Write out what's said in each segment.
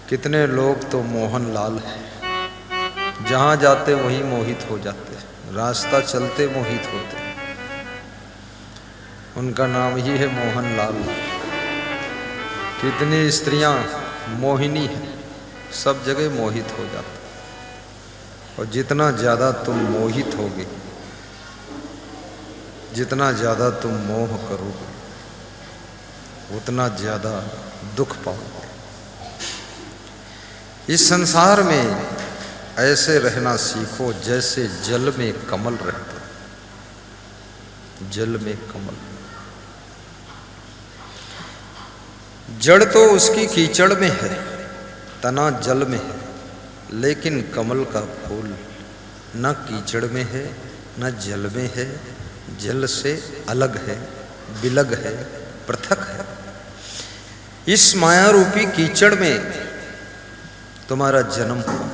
कितने लोग तो मोहन लाल हैं, जहाँ जाते वहीं मोहित हो जाते, रास्ता चलते मोहित होते। उनका नाम ही है मोहन लाल। कितनी स्त्रियां मोहिनी हैं, सब जगह मोहित हो जाते। और जितना ज़्यादा तुम मोहित होगे, जितना ज़्यादा तुम मोह करोगे, उतना ज़्यादा दुख पाओगे। इस संसार में ऐसे रहना सीखो जैसे जल में कमल रहता। जल में कमल, जड़ तो उसकी कीचड़ में है, तना जल में है, लेकिन कमल का फूल न कीचड़ में है न जल में है, जल से अलग है, बिलग है, पृथक है। इस माया रूपी कीचड़ में तुम्हारा जन्म हुआ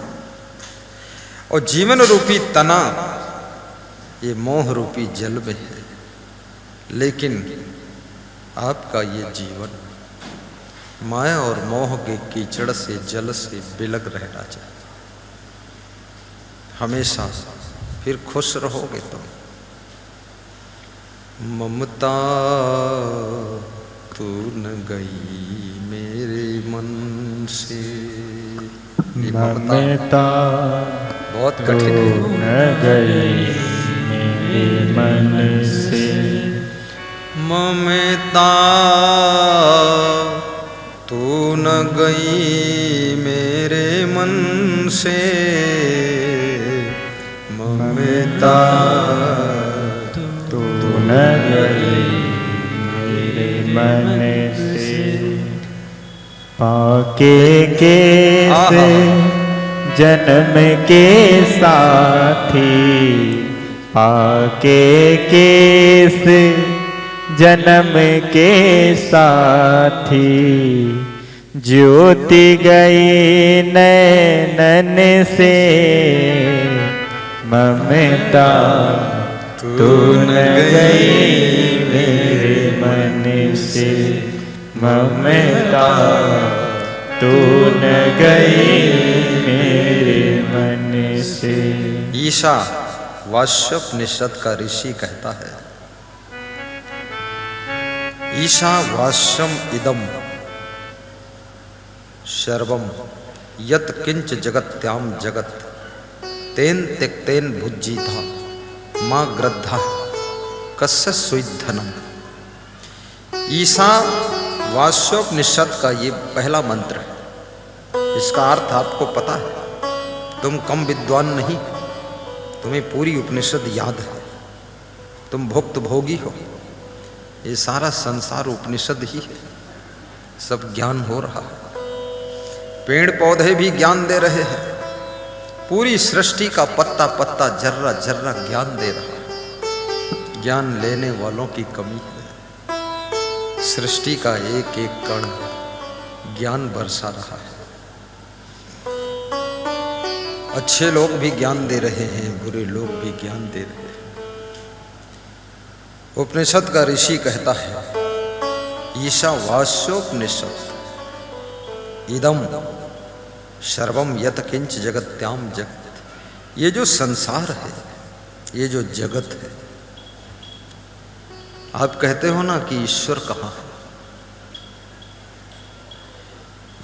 और जीवन रूपी तना ये मोह रूपी जल में है, लेकिन आपका ये जीवन माया और मोह के कीचड़ से, जल से बिलग रहना चाहिए हमेशा, फिर खुश रहोगे तुम। ममता तू न गई मेरे मन से, ममता बहुत कठिन है। न गई मेरे मन से, ममता तू न गई मेरे मन से, ममता तू न गई मेरे मन से। पाके कैसे जन्म के साथी, पाके कैसे जन्म के साथी, ज्योति गई नैनन से, ममता तू न गई मेरे मन से, ममता तू न गई मेरे मन से। ईशा वाष्योपनिषद का ऋषि कहता है, ईशा वाष्यम इदम सर्वम यत किंच जगत्याम जगत, तेन त्यक्तेन भुज्जीता माँ ग्रद्धा कस्य सुधनम। ईशा वाष्योपनिषद का ये पहला मंत्र है। इसका अर्थ आपको पता है, तुम कम विद्वान नहीं, तुम्हें पूरी उपनिषद याद है, तुम भुक्त भोगी हो। ये सारा संसार उपनिषद ही है, सब ज्ञान हो रहा है। पेड़ पौधे भी ज्ञान दे रहे हैं, पूरी सृष्टि का पत्ता पत्ता, जर्रा जर्रा ज्ञान दे रहा है। ज्ञान लेने वालों की कमी है। सृष्टि का एक एक कण ज्ञान बरसा रहा है। अच्छे लोग भी ज्ञान दे रहे हैं, बुरे लोग भी ज्ञान दे रहे हैं। उपनिषद का ऋषि कहता है, ईशा वाष्योपनिषद इदम सर्वम यत किंच जगत्याम जगत। ये जो संसार है, ये जो जगत है, आप कहते हो ना कि ईश्वर कहाँ है।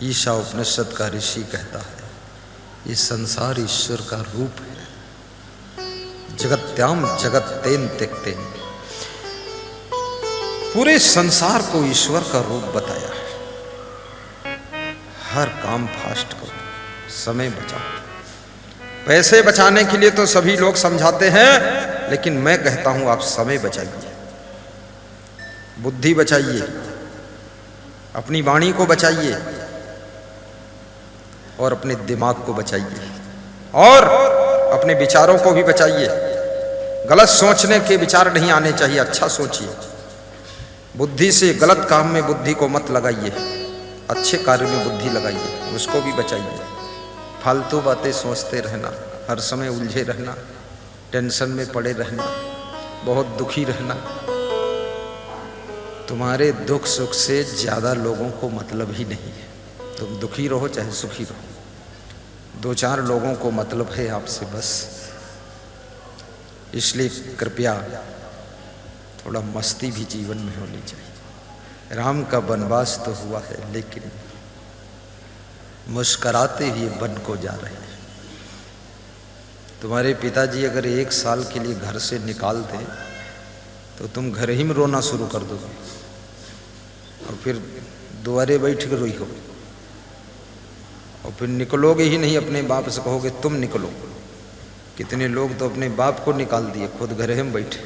ईशा उपनिषद का ऋषि कहता है, ये संसार ईश्वर का रूप है। जगत्याम जगत तेन त्यक्तेन, पूरे संसार को ईश्वर का रूप बताया है। हर काम फास्ट करो, समय बचाओ। पैसे बचाने के लिए तो सभी लोग समझाते हैं, लेकिन मैं कहता हूं आप समय बचाइए, बुद्धि बचाइए, अपनी वाणी को बचाइए और अपने दिमाग को बचाइए और अपने विचारों को भी बचाइए। गलत सोचने के विचार नहीं आने चाहिए, अच्छा सोचिए। बुद्धि से गलत काम में बुद्धि को मत लगाइए, अच्छे कार्य में बुद्धि लगाइए, उसको भी बचाइए। फालतू बातें सोचते रहना, हर समय उलझे रहना, टेंशन में पड़े रहना, बहुत दुखी रहना, तुम्हारे दुख सुख से ज़्यादा लोगों को मतलब ही नहीं है। तुम दुखी रहो चाहे सुखी रहो, 2-4 लोगों को मतलब है आपसे बस। इसलिए कृपया थोड़ा मस्ती भी जीवन में होनी चाहिए। राम का वनवास तो हुआ है, लेकिन मुस्कराते हुए वन को जा रहे हैं। तुम्हारे पिताजी अगर 1 साल के लिए घर से निकाल दें तो तुम घर ही में रोना शुरू कर दोगे और फिर दुआरे बैठ कर रोई हो, और फिर निकलोगे ही नहीं, अपने बाप से कहोगे तुम निकलो। कितने लोग तो अपने बाप को निकाल दिए, खुद घर में बैठे।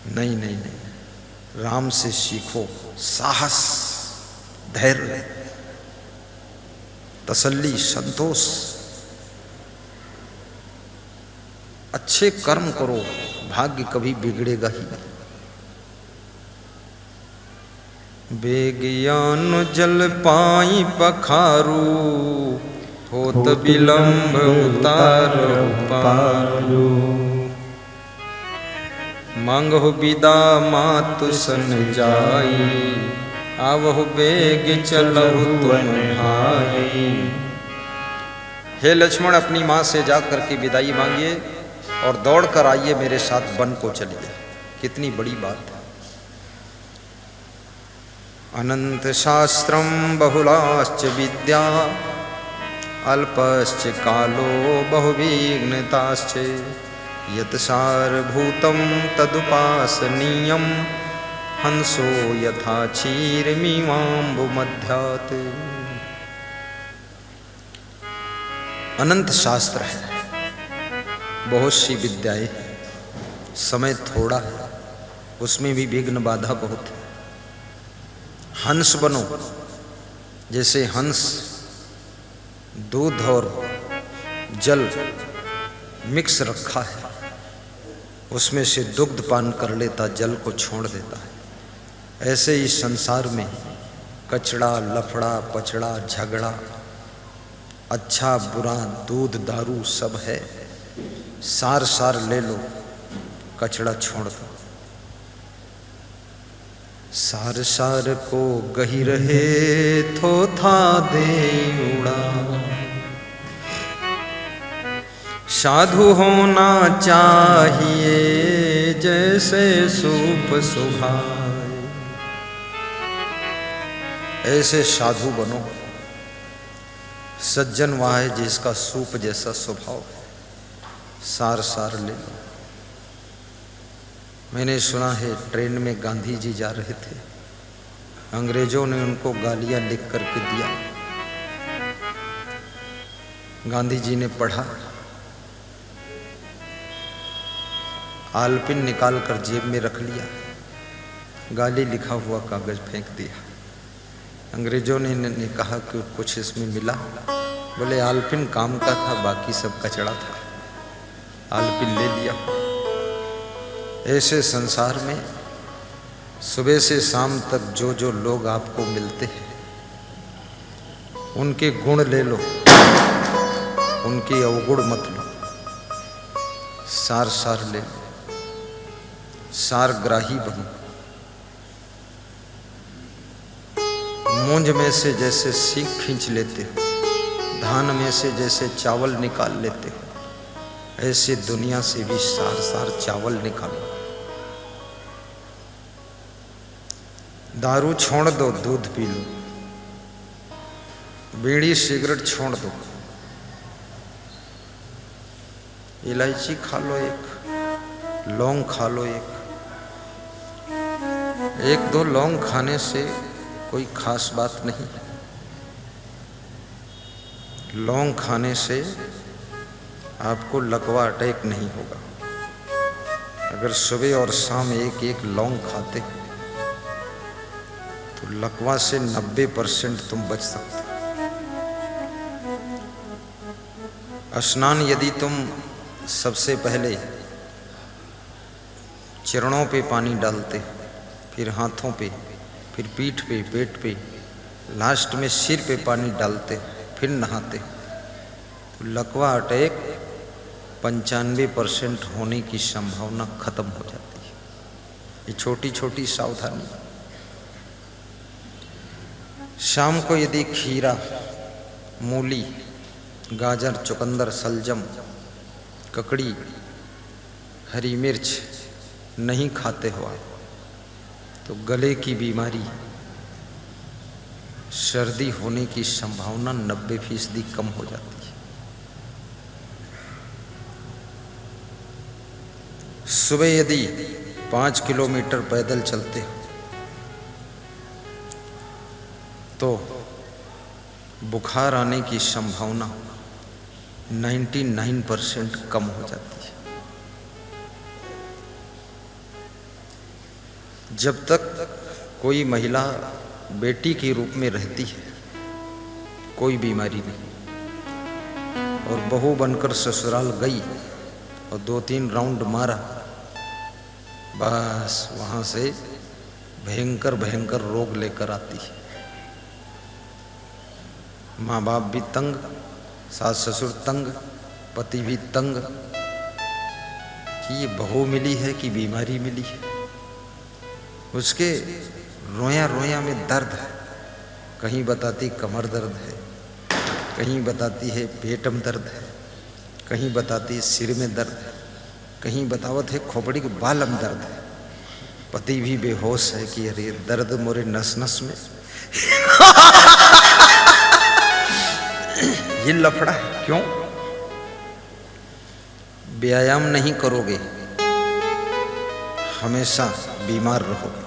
नहीं नहीं नहीं, राम से सीखो, साहस, धैर्य, तसल्ली, संतोष, अच्छे कर्म करो, भाग्य कभी बिगड़ेगा ही नहीं। बेगियान जल पाई पखारू, होत विलंब उतार पारू। मांगहु विदा मातु सन जाई, आवहु बेग चलहु तुम भाई। हे लक्ष्मण, अपनी माँ से जाकर के विदाई मांगिए और दौड़ कर आइए, मेरे साथ वन को चलिए। कितनी बड़ी बात है। अनंत शास्त्रम बहुलाश्च विद्या, अल्पश्च कालो बहुविघ्नताश्च। यत् सारभूतं तदुपासनीयं, हंसो यथा क्षीरमीमाम्बुमध्यात्। अनंत शास्त्र है, बहुत सी विद्याएं हैं, समय थोड़ा है, उसमें भी विघ्न बाधा बहुत है। हंस बनो, जैसे हंस दूध और जल मिक्स रखा है, उसमें से दुग्ध पान कर लेता, जल को छोड़ देता है। ऐसे ही संसार में कचड़ा, लफड़ा, पचड़ा, झगड़ा, अच्छा बुरा, दूध दारू सब है। सार सार ले लो, कचड़ा छोड़ दो। सार सार को गही रहे थो था दे उड़ा। साधु होना चाहिए जैसे सूप सुभाए। ऐसे साधु बनो। सज्जन वह है जिसका सूप जैसा स्वभाव है। सार सार ले लो। मैंने सुना है ट्रेन में गांधी जी जा रहे थे, अंग्रेजों ने उनको गालियां लिख करके दिया। गांधी जी ने पढ़ा, आलपिन निकाल कर जेब में रख लिया, गाली लिखा हुआ कागज फेंक दिया। अंग्रेजों ने कहा कि कुछ इसमें मिला? बोले आलपिन काम का था, बाकी सब कचड़ा था, आलपिन ले लिया। ऐसे संसार में सुबह से शाम तक जो जो लोग आपको मिलते हैं, उनके गुण ले लो, उनके अवगुण मत लो। सार सार ले लो, सारग्राही बनो। मूंज में से जैसे सीख खींच लेते हो, धान में से जैसे चावल निकाल लेते हो, ऐसे दुनिया से भी सार सार चावल निकालो। दारू छोड़ दो, दूध पी लो। बीड़ी सिगरेट छोड़ दो, इलायची खा लो, एक लौंग खा लो। एक दो लौंग खाने से कोई खास बात नहीं है। लौंग खाने से आपको लकवा अटैक नहीं होगा। अगर सुबह और शाम एक एक लौंग खाते तो लकवा से 90% तुम बच सकते। स्नान यदि तुम सबसे पहले चरणों पे पानी डालते, फिर हाथों पे, फिर पीठ पे, पेट पे, लास्ट में सिर पे पानी डालते, फिर नहाते, तो लकवा अटैक 95% होने की संभावना खत्म हो जाती है। ये छोटी छोटी सावधानी। शाम को यदि खीरा, मूली, गाजर, चुकंदर, सलजम, ककड़ी, हरी मिर्च नहीं खाते हो आप, तो गले की बीमारी, सर्दी होने की संभावना 90% कम हो जाती है। सुबह यदि 5 किलोमीटर पैदल चलते हो तो बुखार आने की संभावना 99% कम हो जाती है। जब तक कोई महिला बेटी के रूप में रहती है कोई बीमारी नहीं, और बहू बनकर ससुराल गई और 2-3 राउंड मारा, बस वहां से भयंकर भयंकर रोग लेकर आती है। माँ बाप भी तंग, सास ससुर तंग, पति भी तंग कि ये बहू मिली है कि बीमारी मिली है। उसके रोया रोया में दर्द है, कहीं बताती कमर दर्द है, कहीं बताती है पेट में दर्द है, कहीं बताती है सिर में दर्द है, कहीं बतावत है खोपड़ी के बाल में दर्द है। पति भी बेहोश है कि अरे दर्द मोरे नस नस में ये लफड़ा है। क्यों? व्यायाम नहीं करोगे, हमेशा बीमार रहोगे।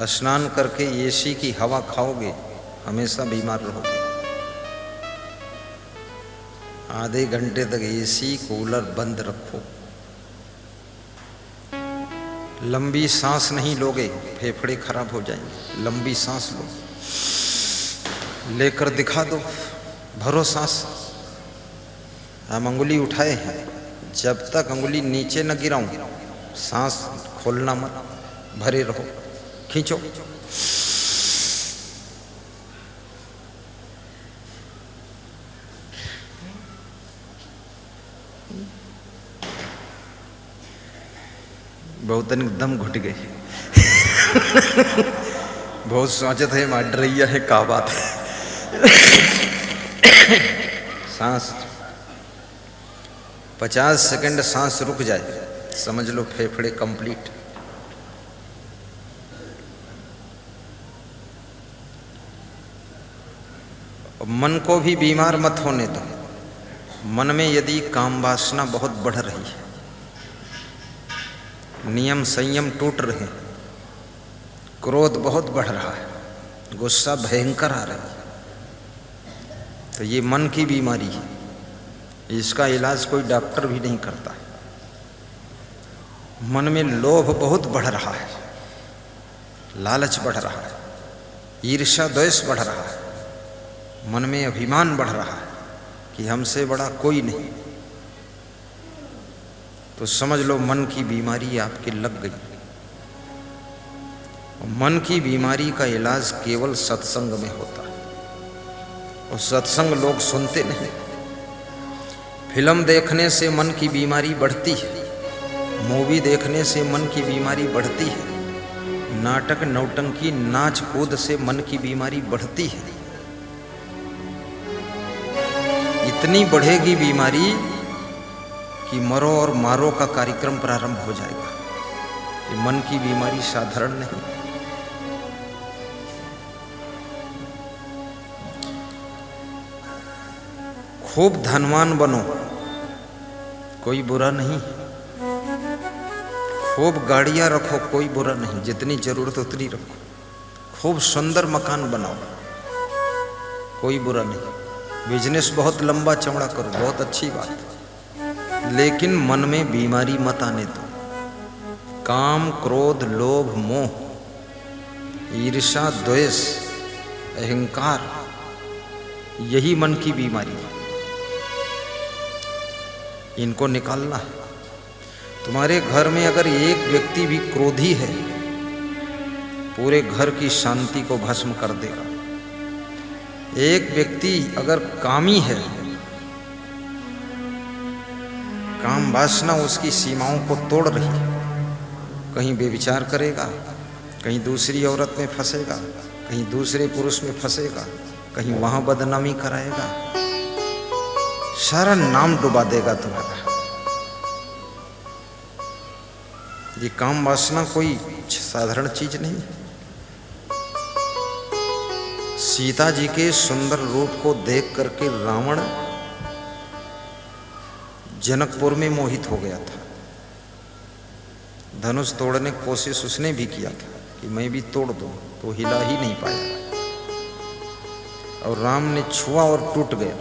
स्नान करके एसी की हवा खाओगे, हमेशा बीमार रहोगे। आधे घंटे तक एसी कूलर बंद रखो। लंबी सांस नहीं लोगे, फेफड़े खराब हो जाएंगे। लंबी सांस लो, लेकर दिखा दो, भरो सांस। हम अंगुली उठाए हैं, जब तक अंगुली नीचे न गिराऊं सांस खोलना मत, भरे रहो, खींचो। बहुत दम घुट गए बहुत सोचत है मार रही है का बात है। सांस 50 सेकंड सांस रुक जाए, समझ लो फेफड़े कंप्लीट। मन को भी बीमार मत होने दो। मन में यदि काम वासना बहुत बढ़ रही है, नियम संयम टूट रहे हैं, क्रोध बहुत बढ़ रहा है, गुस्सा भयंकर आ रहा है, तो ये मन की बीमारी है। इसका इलाज कोई डॉक्टर भी नहीं करता। मन में लोभ बहुत बढ़ रहा है, लालच बढ़ रहा है, ईर्ष्या द्वेष बढ़ रहा है, मन में अभिमान बढ़ रहा है कि हमसे बड़ा कोई नहीं, तो समझ लो मन की बीमारी आपके लग गई। मन की बीमारी का इलाज केवल सत्संग में होता है, और सत्संग लोग सुनते नहीं। फिल्म देखने से मन की बीमारी बढ़ती है, मूवी देखने से मन की बीमारी बढ़ती है, नाटक नौटंकी नाच कूद से मन की बीमारी बढ़ती है। इतनी बढ़ेगी बीमारी कि मरो और मारो का कार्यक्रम प्रारंभ हो जाएगा। ये मन की बीमारी साधारण नहीं। खूब धनवान बनो, कोई बुरा नहीं। खूब गाड़ियां रखो, कोई बुरा नहीं, जितनी जरूरत उतनी रखो। खूब सुंदर मकान बनाओ, कोई बुरा नहीं। बिजनेस बहुत लंबा चौड़ा करो, बहुत अच्छी बात, लेकिन मन में बीमारी मत आने दो। काम, क्रोध, लोभ, मोह, ईर्ष्या, द्वेष, अहंकार, यही मन की बीमारी है। इनको निकालना है। तुम्हारे घर में अगर एक व्यक्ति भी क्रोधी है, पूरे घर की शांति को भस्म कर देगा। एक व्यक्ति अगर कामी है, काम वासना उसकी सीमाओं को तोड़ रही है, कहीं बेविचार करेगा, कहीं दूसरी औरत में फंसेगा, कहीं दूसरे पुरुष में फंसेगा, कहीं वहां बदनामी कराएगा, सारा नाम डुबा देगा तुम्हारा। ये काम वासना कोई साधारण चीज नहीं। सीता जी के सुंदर रूप को देख करके रावण जनकपुर में मोहित हो गया था। धनुष तोड़ने की कोशिश उसने भी किया था कि मैं भी तोड़ दूं, तो हिला ही नहीं पाया, और राम ने छुआ और टूट गया।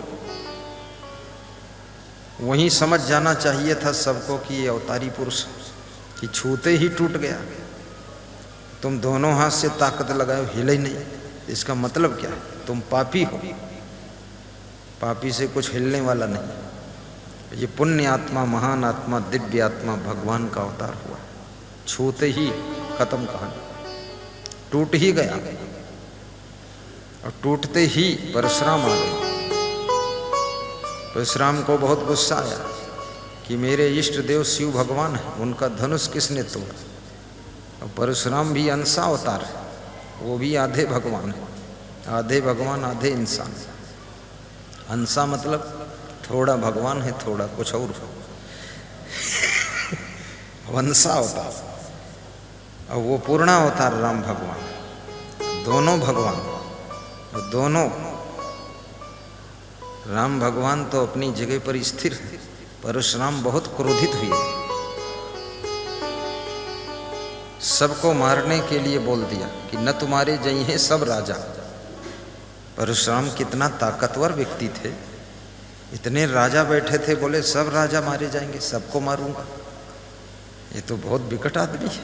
वहीं समझ जाना चाहिए था सबको कि ये अवतारी पुरुष कि छूते ही टूट गया। तुम दोनों हाथ से ताकत लगाओ, हिले ही नहीं, इसका मतलब क्या है? तुम पापी हो। पापी से कुछ हिलने वाला नहीं। ये पुण्य आत्मा, महान आत्मा, दिव्य आत्मा भगवान का अवतार हुआ। छूते ही खत्म कहानी, टूट ही गया। और टूटते ही परशुराम आ गए। परशुराम को बहुत गुस्सा आया कि मेरे इष्ट देव शिव भगवान है, उनका धनुष किसने तोड़ा? और परशुराम भी अंशा अवतार है, वो भी आधे भगवान है, आधे भगवान आधे इंसान। अंशा मतलब थोड़ा भगवान है, थोड़ा कुछ और वंशा अवतार, और वो पूर्णा अवतार राम भगवान। दोनों भगवान, दोनों। राम भगवान तो अपनी जगह पर स्थिर है, परशुराम बहुत क्रोधित हुए, सबको मारने के लिए बोल दिया कि न तुम्हारे जई हैं सब राजा। परशुराम कितना ताकतवर व्यक्ति थे, इतने राजा बैठे थे, बोले सब राजा मारे जाएंगे, सबको मारूंगा। ये तो बहुत विकट आदमी है।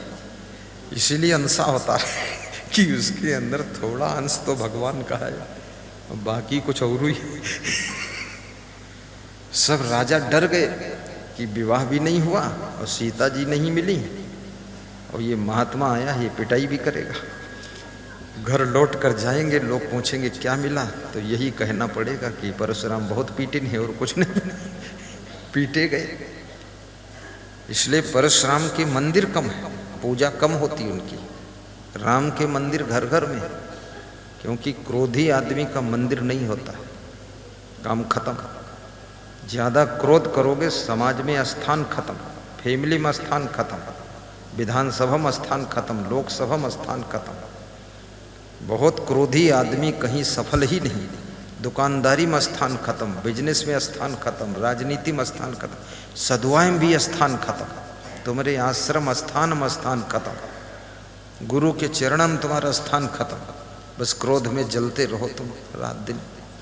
इसीलिए अंशा होता है कि उसके अंदर थोड़ा अंश तो भगवान का है, बाकी कुछ और ही। सब राजा डर गए कि विवाह भी नहीं हुआ और सीता जी नहीं मिली, और ये महात्मा आया, ये पिटाई भी करेगा। घर लौट कर जाएंगे, लोग पूछेंगे क्या मिला, तो यही कहना पड़ेगा कि परशुराम बहुत पीटिन है और कुछ नहीं, पीटे गए। इसलिए परशुराम के मंदिर कम है, पूजा कम होती उनकी। राम के मंदिर घर घर में, क्योंकि क्रोधी आदमी का मंदिर नहीं होता, काम खत्म। ज़्यादा क्रोध करोगे समाज में स्थान खत्म, फैमिली में स्थान खत्म, विधानसभा में स्थान खत्म, लोकसभा में स्थान खत्म। बहुत क्रोधी आदमी कहीं सफल ही नहीं। दुकानदारी में स्थान खत्म, बिजनेस में स्थान खत्म, राजनीति में स्थान खत्म, सदुआई में भी स्थान खत्म, तुम्हारे आश्रम स्थान में स्थान खत्म, गुरु के चरणों में तुम्हारा स्थान खत्म। बस क्रोध में जलते रहो तुम रात दिन।